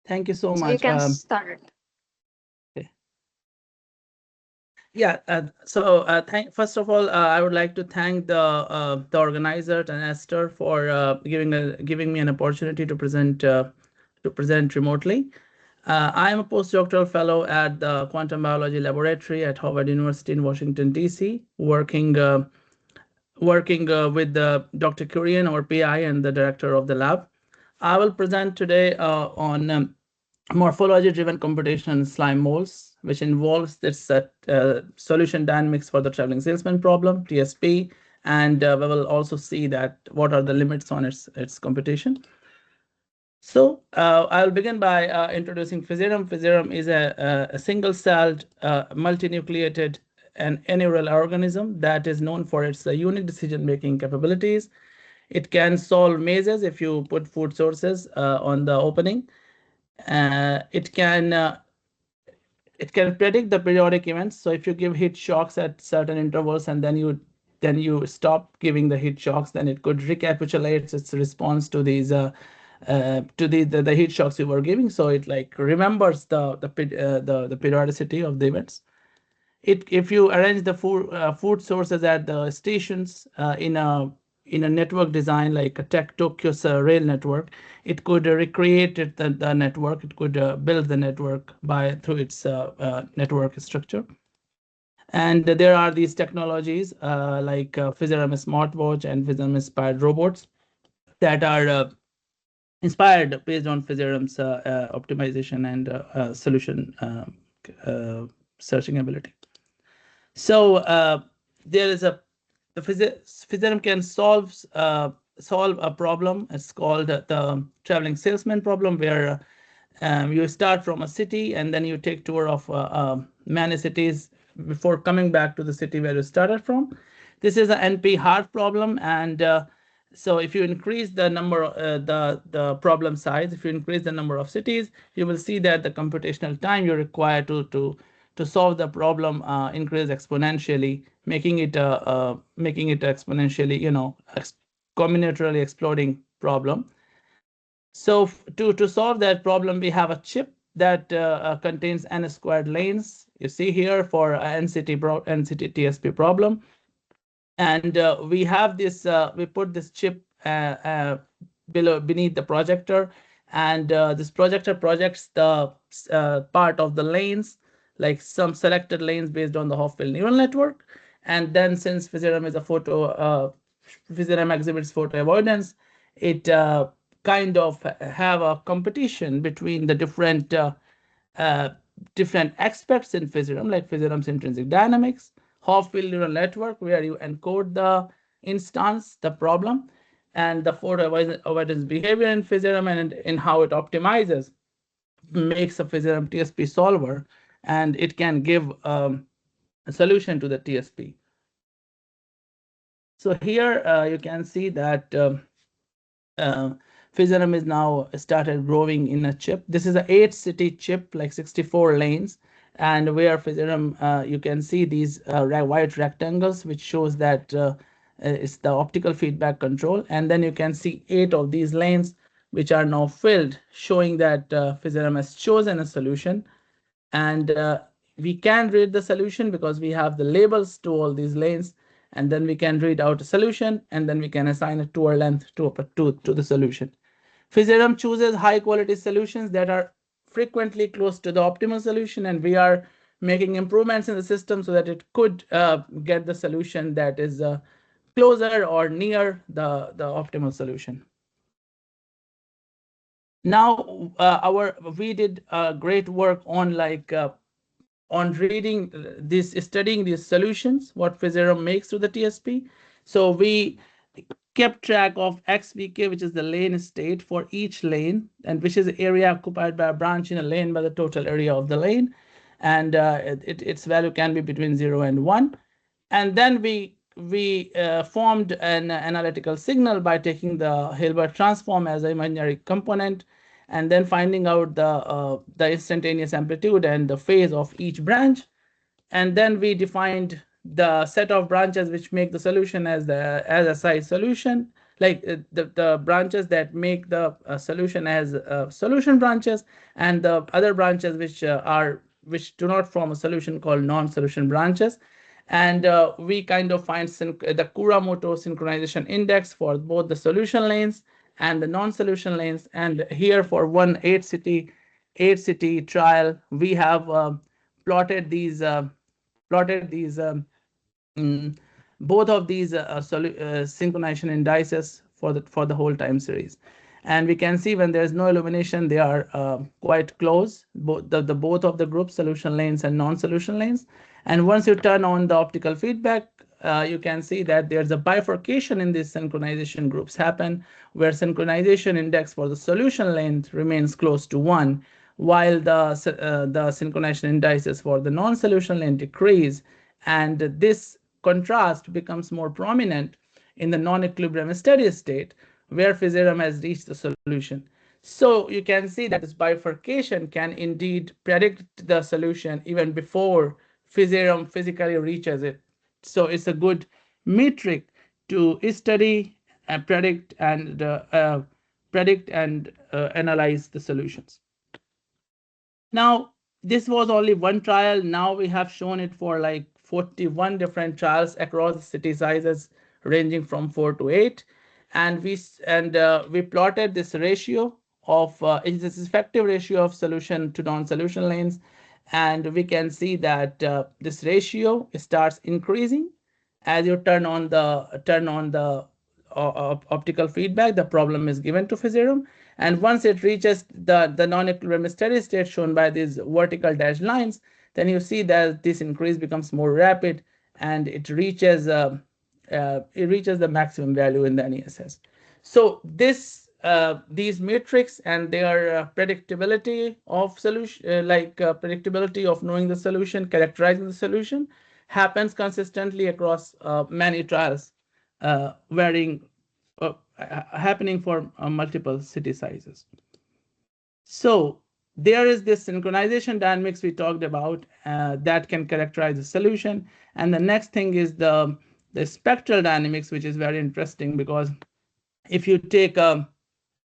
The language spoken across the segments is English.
Thank you so So you much. can start. Okay. Yeah. First of all, I would like to thank the organizer and Esther for giving me an opportunity to present remotely. I am a postdoctoral fellow at the Quantum Biology Laboratory at Harvard University in Washington, D.C., working with Dr. Kurian, our PI, and the director of the lab. I will present today on morphology-driven computation in slime molds, which involves this solution dynamics for the traveling salesman problem, TSP, and we will also see that what are the limits on its computation. So I'll begin by introducing Physerum. Physerum is a single-celled, multinucleated, and aneural organism that is known for its unique decision-making capabilities. It can solve mazes if you put food sources on the opening. It can predict the periodic events. So if you give heat shocks at certain intervals and then you stop giving the heat shocks, then it could recapitulate its response to these the heat shocks you were giving. So it like remembers the periodicity of the events. If you arrange the food sources at the stations in a network design like a Tokyo's rail network, it could recreate the network. It could build the network by through its network structure. And there are these technologies like Physerum smartwatch and Physerum inspired robots that are inspired based on Physerum's optimization and solution searching ability. So there is the Physerum can solve a problem. It's called the traveling salesman problem, where you start from a city and then you take tour of many cities before coming back to the city where you started from. This is an NP-hard problem, and so if you increase the number, the problem size, if you increase the number of cities, you will see that the computational time you require to solve the problem increase exponentially, making it exponentially, combinatorially exploding problem. So to solve that problem, we have a chip that contains n squared lanes. You see here for NCT TSP problem, and we have this. We put this chip beneath the projector, and this projector projects the part of the lanes, like some selected lanes based on the Hopfield neural network. And then since Physerum is a Physerum exhibits photo avoidance, it kind of have a competition between the uh, different aspects in Physerum, like Physerum's intrinsic dynamics, Hopfield neural network, where you encode the instance, the problem, and the photo avoidance behavior in Physerum, and in how it optimizes, makes a Physerum TSP solver, and it can give a solution to the TSP. So here you can see that uh, Physerum is now started growing in a chip. This is an 8-city chip, like 64 lanes, and where Physerum, you can see these white rectangles, which shows that it's the optical feedback control. And then you can see 8 of these lanes, which are now filled, showing that Physerum has chosen a solution. And we can read the solution because we have the labels to all these lanes, and then we can read out a solution, and then we can assign a tour length to the solution. Physerum chooses high quality solutions that are frequently close to the optimal solution, and we are making improvements in the system so that it could get the solution that is closer or near the optimal solution. Now, we did great work on on reading studying these solutions, what Physerum makes to the TSP. So we kept track of XVK, which is the lane state for each lane, and which is the area occupied by a branch in a lane by the total area of the lane. And its value can be between 0 and 1. And then we formed an analytical signal by taking the Hilbert transform as an imaginary component, and then finding out the instantaneous amplitude and the phase of each branch. And then we defined the set of branches which make the solution as a size solution. like the branches that make the solution as solution branches, and the other branches which do not form a solution called non-solution branches. And we kind of find the Kuramoto synchronization index for both the solution lanes and the non-solution lanes. And here for one eight city trial, we have plotted these plotted these mm, both of these synchronization indices for the whole time series. And we can see when there's no illumination, they are quite close, both of the group solution lanes and non-solution lanes. And once you turn on the optical feedback, you can see that there's a bifurcation in these synchronization groups happen, where synchronization index for the solution lane remains close to 1, while the synchronization indices for the non-solution lane decrease. And this contrast becomes more prominent in the non-equilibrium steady state, where physium has reached the solution. So you can see that this bifurcation can indeed predict the solution even before physium physically reaches it. So it's a good metric to study and predict and analyze the solutions. Now, this was only one trial. Now we have shown it for like 41 different trials across city sizes ranging from 4 to 8. And we plotted this ratio of this effective ratio of solution to non-solution lanes. And we can see that this ratio starts increasing as you turn on the optical feedback. The problem is given to physium, and once it reaches the non-equilibrium steady state shown by these vertical dashed lines, then you see that this increase becomes more rapid, and it reaches the maximum value in the NESS. So these metrics and their predictability of solution, predictability of knowing the solution, characterizing the solution, happens consistently across many trials, varying happening for multiple city sizes. So there is this synchronization dynamics we talked about that can characterize the solution. And the next thing is the spectral dynamics, which is very interesting, because if you take a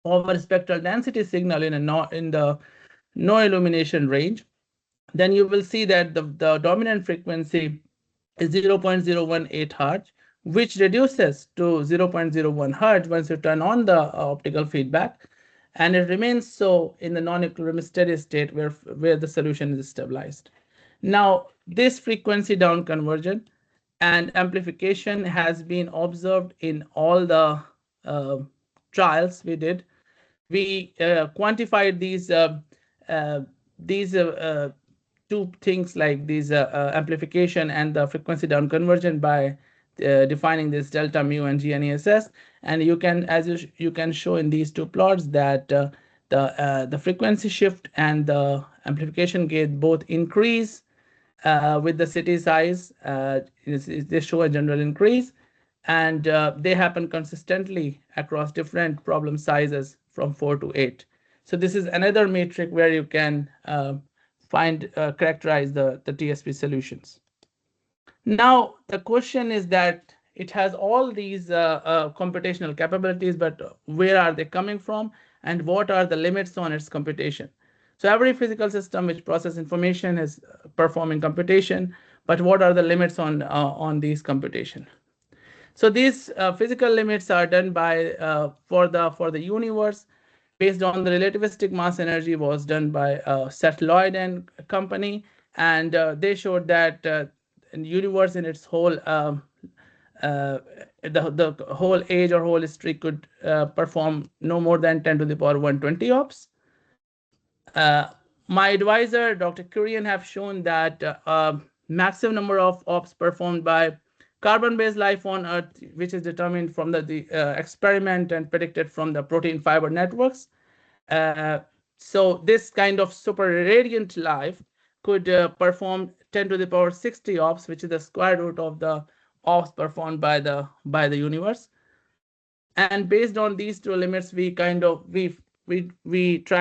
over spectral density signal in the no illumination range, then you will see that the dominant frequency is 0.018 hertz, which reduces to 0.01 hertz once you turn on the optical feedback, and it remains so in the non-equilibrium steady state where the solution is stabilized. Now, this frequency down conversion and amplification has been observed in all the trials we did. We quantified these two things, like these amplification and the frequency down conversion, by defining this delta mu and GNESS. And you can, as you can show in these two plots, that the frequency shift and the amplification gate both increase with the city size. They show a general increase, and they happen consistently across different problem sizes from 4 to 8. So this is another metric where you can characterize the TSP solutions. Now, the question is that it has all these computational capabilities, but where are they coming from, and what are the limits on its computation? So every physical system which processes information is performing computation, but what are the limits on these computation? So these physical limits are done by for the universe, based on the relativistic mass energy, was done by Seth Lloyd and company, and they showed that the universe in its whole the whole age or whole history could perform no more than 10 to the power 120 ops. My advisor, Dr. Kurian, have shown that maximum number of ops performed by carbon-based life on Earth, which is determined from the experiment and predicted from the protein fiber networks. So this kind of super radiant life could perform 10 to the power 60 ops, which is the square root of the ops performed by the universe. And based on these two limits, we try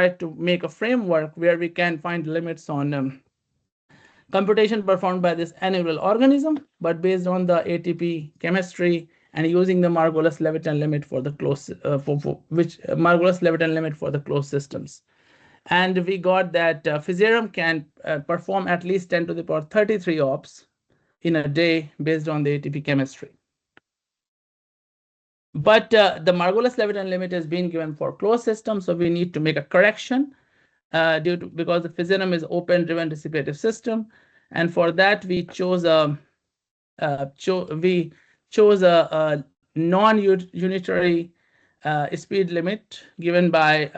to make a framework where we can find limits on computation performed by this annual organism, but based on the ATP chemistry and using the Margolis-Levitin limit for the closed Margolis-Levitin limit for the closed systems. And we got that Physerum can perform at least 10 to the power 33 ops in a day based on the ATP chemistry. But the Margolis-Levitin limit has been given for closed systems, so we need to make a correction because the Physerum is open-driven dissipative system, and for that we chose a non-unitary speed limit given by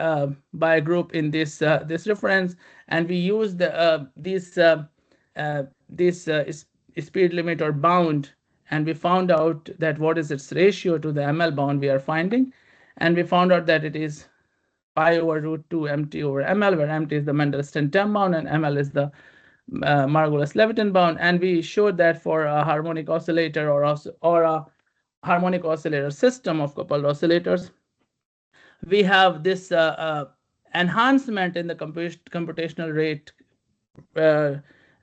a group in this reference, and we used this speed limit or bound, and we found out that what is its ratio to the ML bound we are finding, and we found out that it is pi over root 2 mt over ML, where mt is the Mandelstam bound and ML is the Margolis-Levitin bound. And we showed that for a harmonic oscillator or a harmonic oscillator system of coupled oscillators, we have this enhancement in the computational rate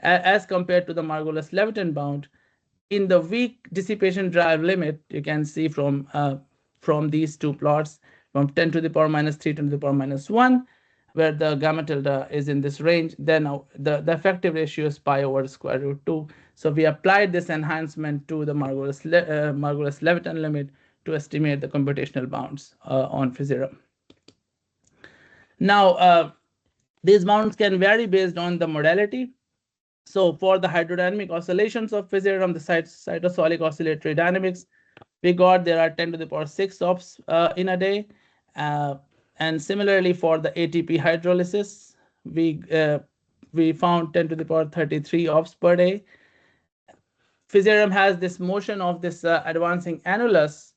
as compared to the Margolis-Levitin bound. In the weak dissipation drive limit, you can see from these two plots, from 10 to the power minus 3 to the power minus 1, where the gamma tilde is in this range, then the effective ratio is pi over square root 2. So we applied this enhancement to the Margolis-Levitin limit to estimate the computational bounds on Physerum. Now, these bounds can vary based on the modality. So for the hydrodynamic oscillations of Physerum, the cytosolic oscillatory dynamics, we got there are 10 to the power 6 ops in a day. And similarly for the ATP hydrolysis, we found 10 to the power 33 ops per day. Physerum has this motion of this advancing annulus,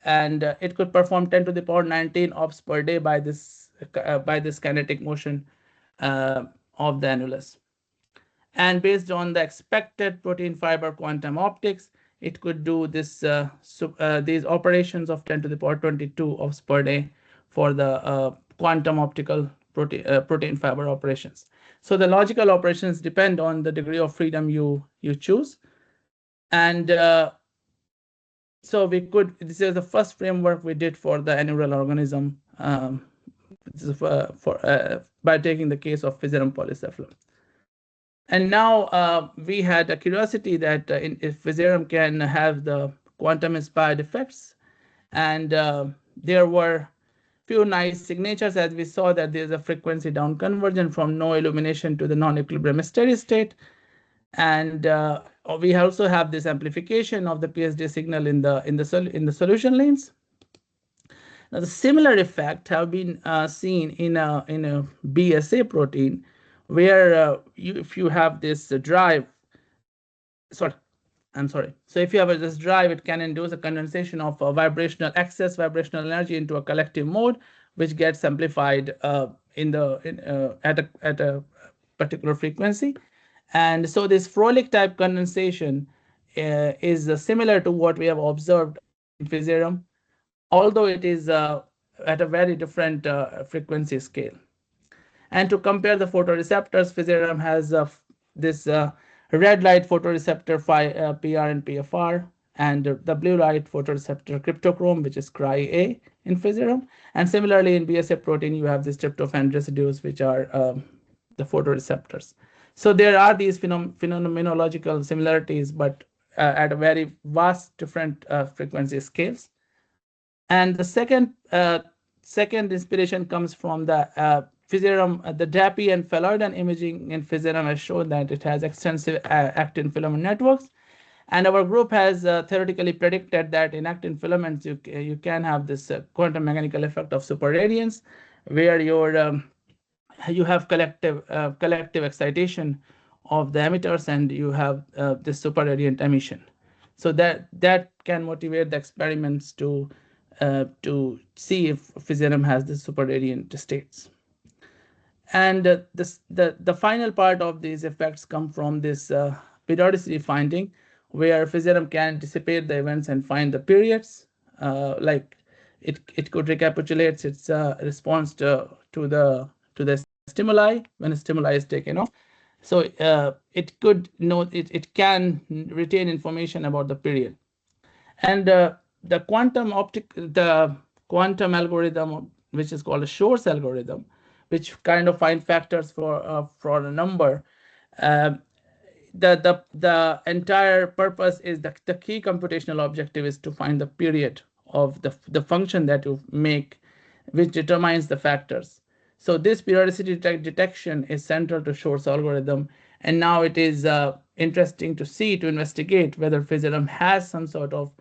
and it could perform 10 to the power 19 ops per day by this kinetic motion of the annulus. And based on the expected protein fiber quantum optics, it could do this these operations of 10 to the power 22 ops per day for the quantum optical protein fiber operations. So the logical operations depend on the degree of freedom you choose. And so this is the first framework we did for the annular organism by taking the case of Physerum polycephalum. And now we had a curiosity that if Physerum can have the quantum inspired effects, and there were few nice signatures, as we saw that there's a frequency down conversion from no illumination to the non-equilibrium steady state. And we also have this amplification of the PSD signal in the solution lanes. Now, the similar effect have been seen in a BSA protein, where if you have this drive, So if you have this drive, it can induce a condensation of excess vibrational energy into a collective mode, which gets amplified at a particular frequency. And so this Froelich type condensation is similar to what we have observed in Physerum, although it is at a very different frequency scale. And to compare the photoreceptors, Physerum has this red light photoreceptor PR and PFR, and the blue light photoreceptor cryptochrome, which is Cry-A in Physerum. And similarly, in BSA protein, you have these tryptophan residues, which are the photoreceptors. So there are these phenomenological similarities, but at a very vast different frequency scales. And the second inspiration comes from the Physerum, the DAPI and phalloidin imaging in Physerum has shown that it has extensive actin filament networks. And our group has theoretically predicted that in actin filaments, you can have this quantum mechanical effect of superradiance, where you have collective excitation of the emitters, and you have this superradiant emission. So that can motivate the experiments to see if Physerum has the superradiant states. And the final part of these effects come from this periodicity finding, where Physerum can dissipate the events and find the periods. Like it could recapitulate its response to the stimuli when a stimuli is taken off. So it could know it can retain information about the period. And quantum algorithm, which is called a Shor's algorithm, which kind of find factors for a number. Um, the entire purpose is the key computational objective is to find the period of the function that you make, which determines the factors. So this periodicity detection is central to Shor's algorithm, and now it is interesting to investigate whether Physirum has some sort of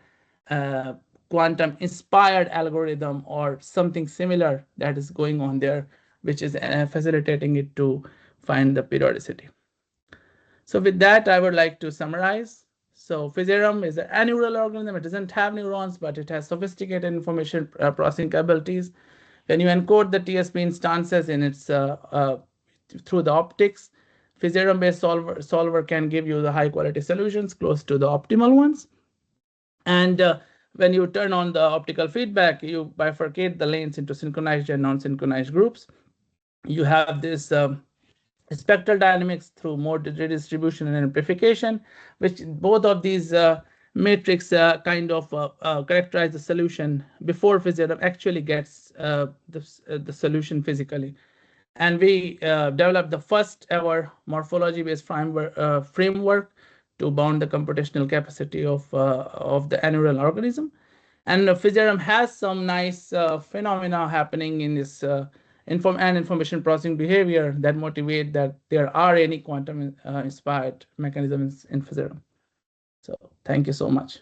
uh, quantum inspired algorithm or something similar that is going on there, which is facilitating it to find the periodicity. So with that, I would like to summarize. So Physirum is an aneural algorithm. It doesn't have neurons, but it has sophisticated information processing capabilities. When you encode the TSP instances in its through the optics, Physirum-based solver can give you the high quality solutions close to the optimal ones. And when you turn on the optical feedback, you bifurcate the lanes into synchronized and non-synchronized groups. You have this spectral dynamics through mode redistribution and amplification, which both of these matrix kind of characterize the solution before Physirum actually gets the solution physically. And we developed the first ever morphology-based framework to bound the computational capacity of the aneural organism. And Physirum has some nice phenomena happening in this information processing behavior that motivate that there are any quantum inspired mechanisms in Physirum. So thank you so much.